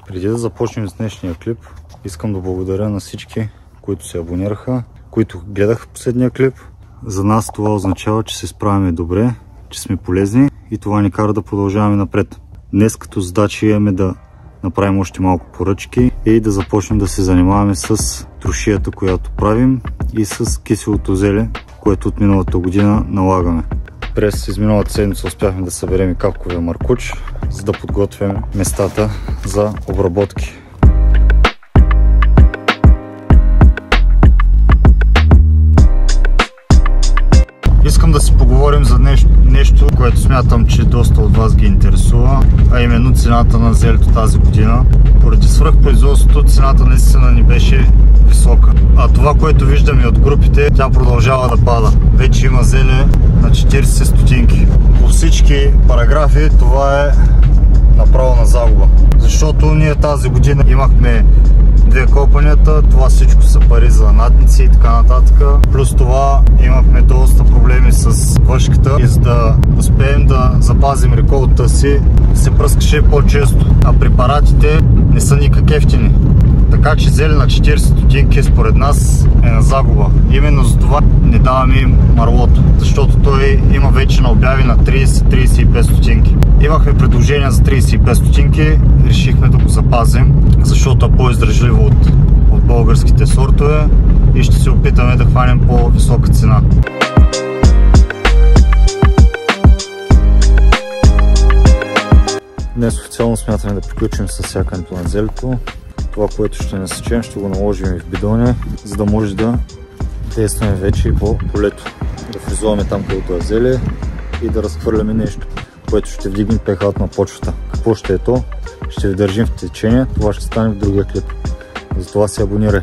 Преди да започнем с днешния клип, искам да благодаря на всички, които се абонираха, които гледаха последния клип. За нас това означава, че се справяме добре, че сме полезни и това ни кара да продължаваме напред. Днес като задача имаме да направим още малко поръчки и да започнем да се занимаваме с трошията, която правим, и с киселото зеле, което от миналата година налагаме. През изминалата седмица успяхме да съберем и капковия маркуч, за да подготвим местата за обработки. Искам да си поговорим за нещо, което смятам, че доста от вас ги интересува, а именно цената на зелето тази година. Поради свръхпроизводството цената наистина ни беше висока. А това, което виждаме от групите, тя продължава да пада. Вече има зеле на 40 стотинки. По всички параграфи това е направо на загуба. Защото ние тази година имахме 2 копанията, това всичко са пари за надници и така нататък. Плюс това имахме доста проблеми с въшката и за да успеем да запазим реколта си, се пръскаше по-често. А препаратите не са никак ефтини. Така че зеле на 40 стотинки според нас е на загуба. Именно за това не даваме им марлото, защото той има вече на обяви на 30-35 стотинки. Имахме предложения за 35 стотинки, решихме да го запазим, защото е по-издръжливо от българските сортове и ще се опитаме да хванем по-висока цена. Днес официално смятаме да приключим с сякането на зелето. Това, което ще насечем, ще го наложим и в бидони, за да може да действаме вече и по полето. Да фризуваме там, където е зеле и да разхвърляме нещо, което ще вдигне pH на почвата. Какво ще е то? Ще ви държим в течение, това ще стане в другия клип. Затова се абонирай.